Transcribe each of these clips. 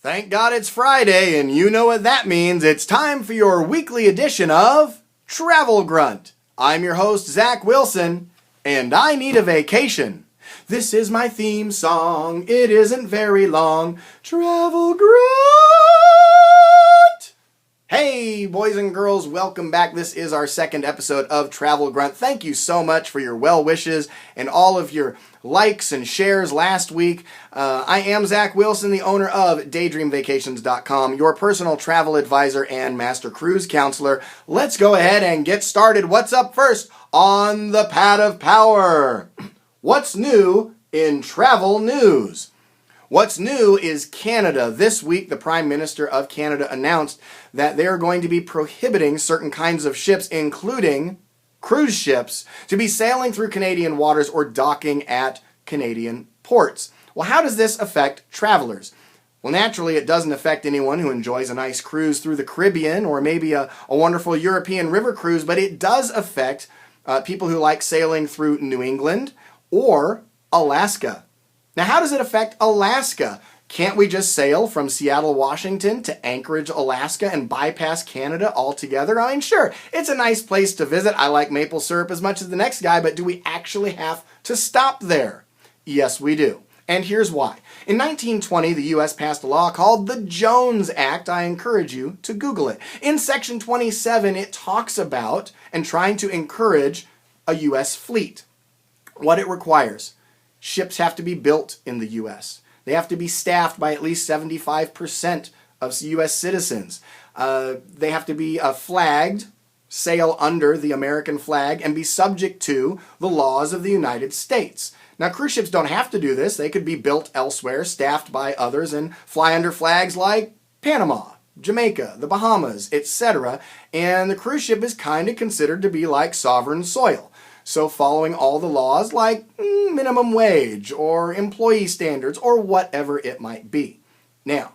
Thank God it's Friday, and you know what that means. It's time for your weekly edition of Travel Grunt. I'm your host, Zac Wilson, and I need a vacation. This is my theme song. It isn't very long. Travel Grunt! Hey, boys and girls, welcome back. This is our second episode of Travel Grunt. Thank you so much for your well wishes and all of your likes and shares last week. I am Zac Wilson, the owner of DaydreamVacations.com, your personal travel advisor and master cruise counselor. Let's go ahead and get started. What's up first on the Pad of Power? What's new in travel news? What's new is Canada. This week, the Prime Minister of Canada announced that they're going to be prohibiting certain kinds of ships, including cruise ships, to be sailing through Canadian waters or docking at Canadian ports. Well, how does this affect travelers? Well, naturally, it doesn't affect anyone who enjoys a nice cruise through the Caribbean or maybe a wonderful European river cruise, but it does affect people who like sailing through New England or Alaska. Now, how does it affect Alaska? Can't we just sail from Seattle, Washington to Anchorage, Alaska and bypass Canada altogether? I mean, sure, it's a nice place to visit. I like maple syrup as much as the next guy, but do we actually have to stop there? Yes, we do. And here's why. In 1920, the U.S. passed a law called the Jones Act. I encourage you to Google it. In Section 27, it talks about and trying to encourage a U.S. fleet. What it requires. Ships have to be built in the U.S. They have to be staffed by at least 75% of U.S. citizens. They have to be flagged, sail under the American flag, and be subject to the laws of the United States. Now, cruise ships don't have to do this. They could be built elsewhere, staffed by others, and fly under flags like Panama, Jamaica, the Bahamas, etc. And the cruise ship is kind of considered to be like sovereign soil. So following all the laws like minimum wage or employee standards or whatever it might be. Now,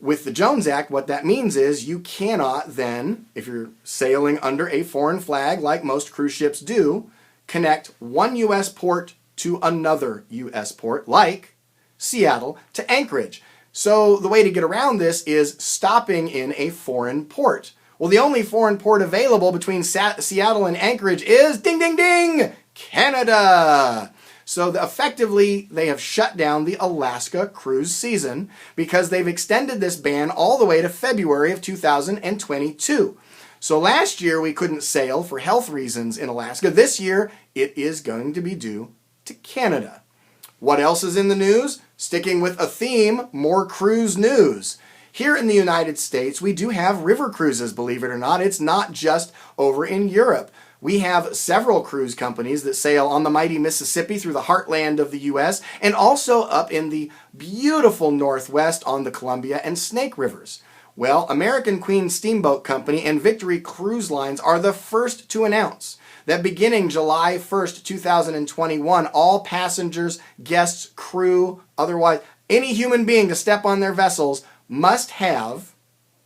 with the Jones Act, what that means is you cannot then, if you're sailing under a foreign flag like most cruise ships do, connect one U.S. port to another U.S. port like Seattle to Anchorage. So the way to get around this is stopping in a foreign port. Well, the only foreign port available between Seattle and Anchorage is, ding, ding, ding, Canada. So effectively, they have shut down the Alaska cruise season because they've extended this ban all the way to February of 2022. So last year, we couldn't sail for health reasons in Alaska. This year, it is going to be due to Canada. What else is in the news? Sticking with a theme, more cruise news. Here in the United States, we do have river cruises, believe it or not. It's not just over in Europe. We have several cruise companies that sail on the mighty Mississippi through the heartland of the U.S. and also up in the beautiful Northwest on the Columbia and Snake Rivers. Well, American Queen Steamboat Company and Victory Cruise Lines are the first to announce that beginning July 1st, 2021, all passengers, guests, crew, otherwise any human being to step on their vessels must have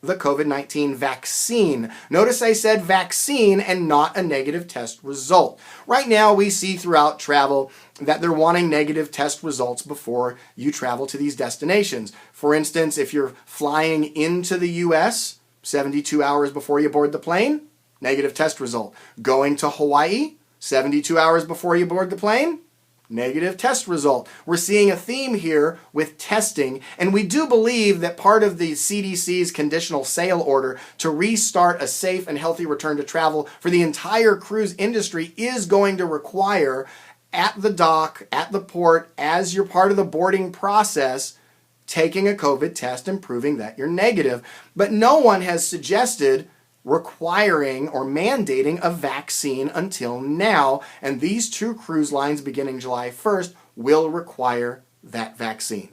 the COVID-19 vaccine. Notice I said vaccine and not a negative test result. Right now we see throughout travel that they're wanting negative test results before you travel to these destinations. For instance, if you're flying into the U.S. 72 hours before you board the plane, negative test result. Going to Hawaii 72 hours before you board the plane, negative test result. We're seeing a theme here with testing, and we do believe that part of the CDC's conditional sail order to restart a safe and healthy return to travel for the entire cruise industry is going to require at the dock, at the port, as you're part of the boarding process, taking a COVID test and proving that you're negative. But no one has suggested requiring or mandating a vaccine until now, and these two cruise lines beginning July 1st will require that vaccine.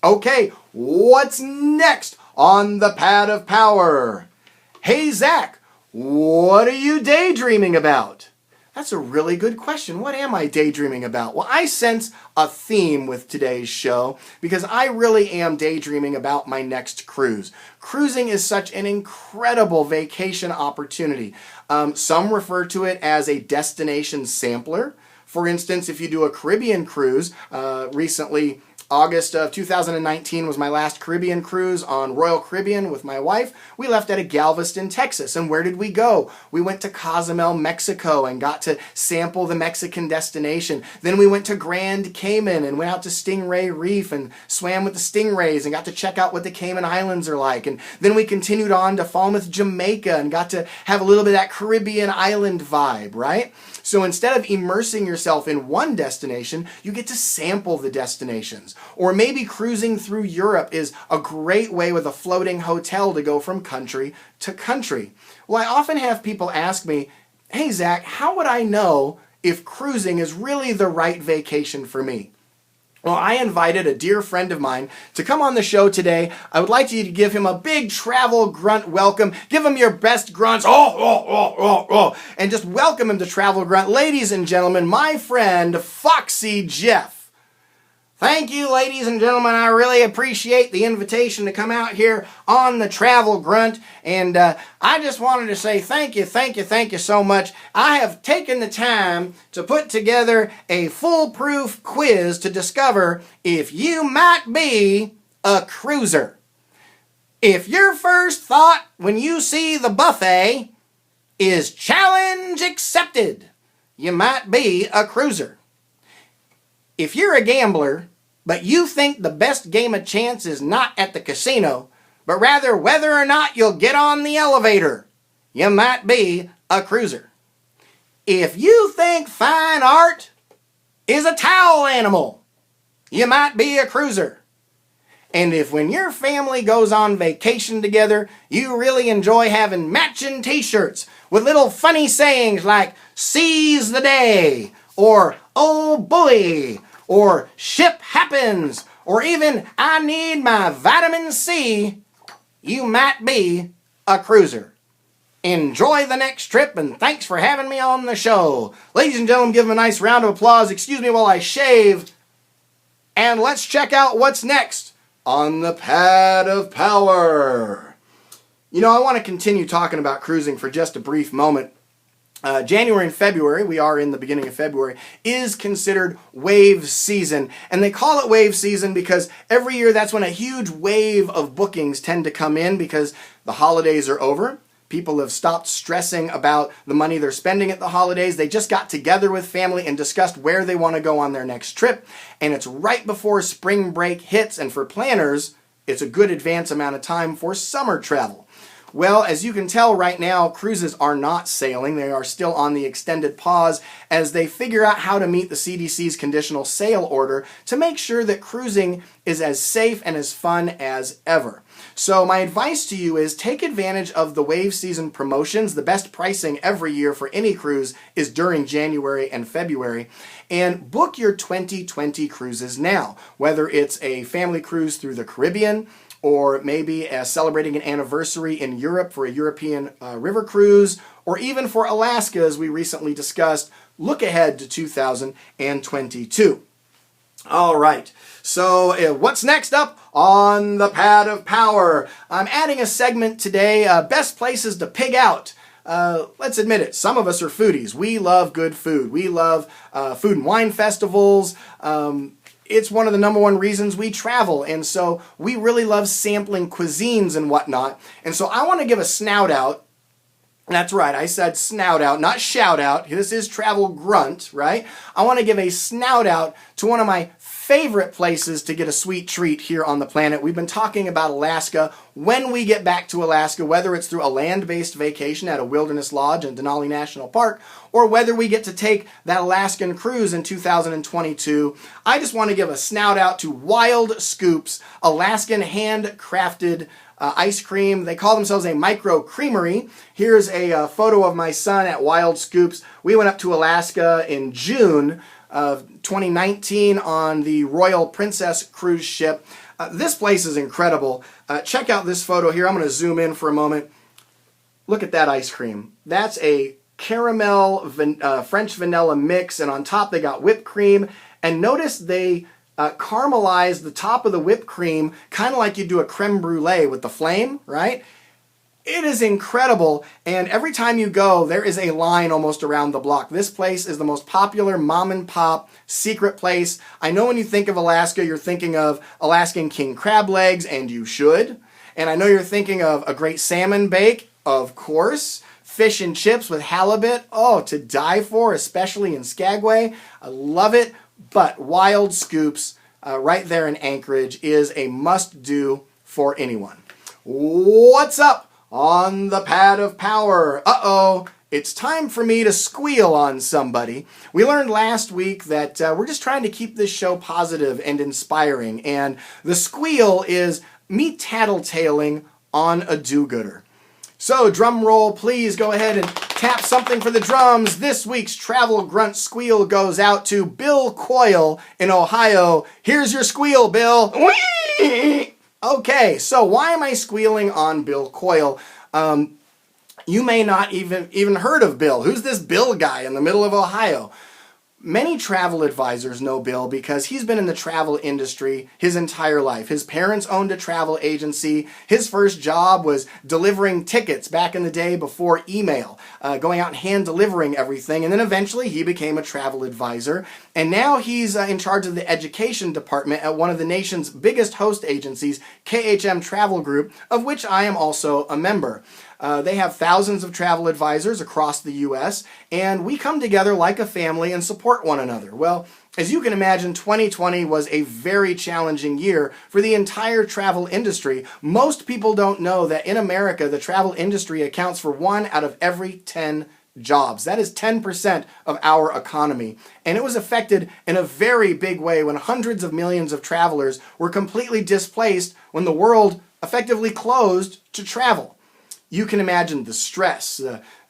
Okay, what's next on the Pad of Power? Hey Zac, what are you daydreaming about? That's a really good question. What am I daydreaming about? Well, I sense a theme with today's show because I really am daydreaming about my next cruise. Cruising is such an incredible vacation opportunity. Some refer to it as a destination sampler. For instance, if you do a Caribbean cruise, recently August of 2019 was my last Caribbean cruise on Royal Caribbean with my wife. We left out of Galveston, Texas. And where did we go? We went to Cozumel, Mexico and got to sample the Mexican destination. Then we went to Grand Cayman and went out to Stingray Reef and swam with the stingrays and got to check out what the Cayman Islands are like. And then we continued on to Falmouth, Jamaica and got to have a little bit of that Caribbean island vibe, right? So instead of immersing yourself in one destination, you get to sample the destinations. Or maybe cruising through Europe is a great way with a floating hotel to go from country to country. Well, I often have people ask me, hey Zach, how would I know if cruising is really the right vacation for me? Well, I invited a dear friend of mine to come on the show today. I would like you to give him a big travel grunt welcome. Give him your best grunts. And just welcome him to Travel Grunt. Ladies and gentlemen, my friend, Foxy Jeff. Thank you, ladies and gentlemen. I really appreciate the invitation to come out here on the Travel Grunt. And I just wanted to say thank you so much. I have taken the time to put together a foolproof quiz to discover if you might be a cruiser. If your first thought when you see the buffet is challenge accepted, you might be a cruiser. If you're a gambler, but you think the best game of chance is not at the casino, but rather whether or not you'll get on the elevator, you might be a cruiser. If you think fine art is a towel animal, you might be a cruiser. And if when your family goes on vacation together, you really enjoy having matching t-shirts with little funny sayings like, seize the day, or oh boy, or ship happens, or even I need my vitamin C, you might be a cruiser. Enjoy the next trip and thanks for having me on the show. Ladies and gentlemen, give him a nice round of applause. Excuse me while I shave. And let's check out what's next on the Pad of Power. You know, I want to continue talking about cruising for just a brief moment. January and February, we are in the beginning of February, is considered wave season. And they call it wave season because every year that's when a huge wave of bookings tend to come in because the holidays are over. People have stopped stressing about the money they're spending at the holidays. They just got together with family and discussed where they want to go on their next trip. And it's right before spring break hits. And for planners, it's a good advance amount of time for summer travel. Well, as you can tell right now, cruises are not sailing. They are still on the extended pause as they figure out how to meet the CDC's conditional sail order to make sure that cruising is as safe and as fun as ever. So my advice to you is take advantage of the wave season promotions. The best pricing every year for any cruise is during January and February. And book your 2020 cruises now, whether it's a family cruise through the Caribbean, or maybe celebrating an anniversary in Europe for a European river cruise, or even for Alaska, as we recently discussed. Look ahead to 2022. All right, so what's next up on the Pad of Power? I'm adding a segment today, best places to pig out. Let's admit it, some of us are foodies. We love good food. We love food and wine festivals. It's one of the number one reasons we travel, and so we really love sampling cuisines and whatnot. And so I want to give a snout out. That's right, I said snout out, not shout out. This is Travel Grunt, right? I want to give a snout out to one of my favorite places to get a sweet treat here on the planet. We've been talking about Alaska. When we get back to Alaska, whether it's through a land-based vacation at a wilderness lodge in Denali National Park, or whether we get to take that Alaskan cruise in 2022, I just want to give a snout out to Wild Scoops, Alaskan handcrafted ice cream. They call themselves a micro creamery. Here's a photo of my son at Wild Scoops. We went up to Alaska in June of 2019 on the Royal Princess cruise ship. This place is incredible. Check out this photo here. I'm going to zoom in for a moment. Look at that ice cream. That's a caramel French vanilla mix, and on top they got whipped cream. And notice they caramelized the top of the whipped cream, kind of like you do a creme brulee with the flame, right? It is incredible, and every time you go, there is a line almost around the block. This place is the most popular mom and pop secret place. I know when you think of Alaska, you're thinking of Alaskan king crab legs, and you should. And I know you're thinking of a great salmon bake, of course. Fish and chips with halibut, oh, to die for, especially in Skagway. I love it, but Wild Scoops right there in Anchorage is a must-do for anyone. What's up on the pad of power? Uh-oh, it's time for me to squeal on somebody. We learned last week that we're just trying to keep this show positive and inspiring, and the squeal is me tattletaling on a do-gooder. So, drum roll, please go ahead and tap something for the drums. This week's Travel Grunt squeal goes out to Bill Coyle in Ohio. Here's your squeal, Bill. Whee! Okay, so why am I squealing on Bill Coyle? You may not even heard of Bill. Who's this Bill guy in the middle of Ohio? Many travel advisors know Bill because he's been in the travel industry his entire life. His parents owned a travel agency. His first job was delivering tickets back in the day before email, going out and hand delivering everything. And then eventually he became a travel advisor. And now he's in charge of the education department at one of the nation's biggest host agencies, KHM Travel Group, of which I am also a member. They have thousands of travel advisors across the U.S., and we come together like a family and support one another. Well, as you can imagine, 2020 was a very challenging year for the entire travel industry. Most people don't know that in America, the travel industry accounts for 1 out of every 10 jobs. That is 10% of our economy. And it was affected in a very big way when hundreds of millions of travelers were completely displaced when the world effectively closed to travel. You can imagine the stress,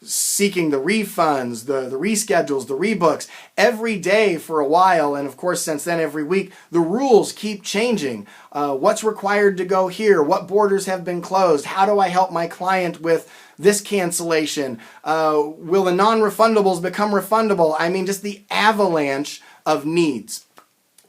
seeking the refunds, the reschedules, the rebooks, every day for a while, and of course since then every week, the rules keep changing. What's required to go here? What borders have been closed? How do I help my client with this cancellation? Will the non-refundables become refundable? I mean, just the avalanche of needs.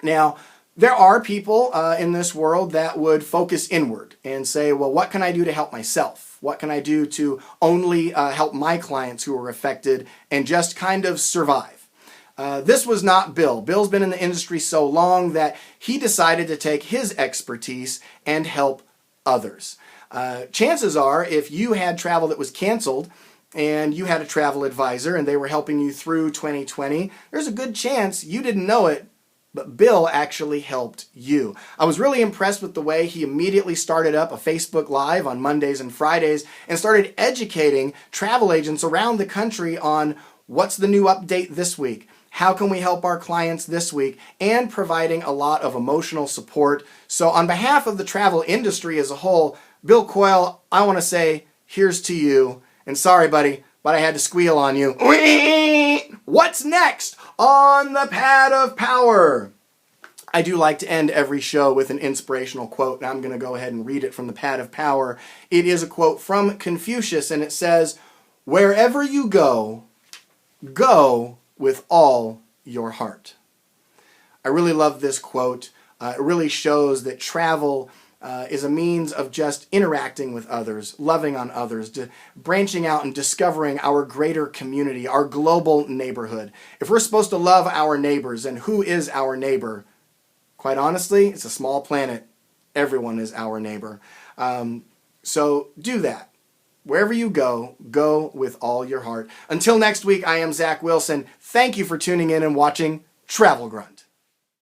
Now, there are people in this world that would focus inward and say, well, what can I do to help myself? What can I do to only help my clients who are affected and just kind of survive? This was not Bill. Bill's been in the industry so long that he decided to take his expertise and help others. Chances are, if you had travel that was canceled and you had a travel advisor and they were helping you through 2020, there's a good chance you didn't know it, but Bill actually helped you. I was really impressed with the way he immediately started up a Facebook Live on Mondays and Fridays and started educating travel agents around the country on what's the new update this week, how can we help our clients this week, and providing a lot of emotional support. So on behalf of the travel industry as a whole, Bill Coyle, I want to say here's to you. And sorry, buddy, but I had to squeal on you. What's next on the pad of power? I do like to end every show with an inspirational quote, and I'm going to go ahead and read it from the pad of power. It is a quote from Confucius, and it says, "Wherever you go, go with all your heart." I really love this quote. It really shows that travel is a means of just interacting with others, loving on others, branching out and discovering our greater community, our global neighborhood. If we're supposed to love our neighbors, and who is our neighbor? Quite honestly, it's a small planet. Everyone is our neighbor. So do that. Wherever you go, go with all your heart. Until next week, I am Zac Wilson. Thank you for tuning in and watching Travel Grunt.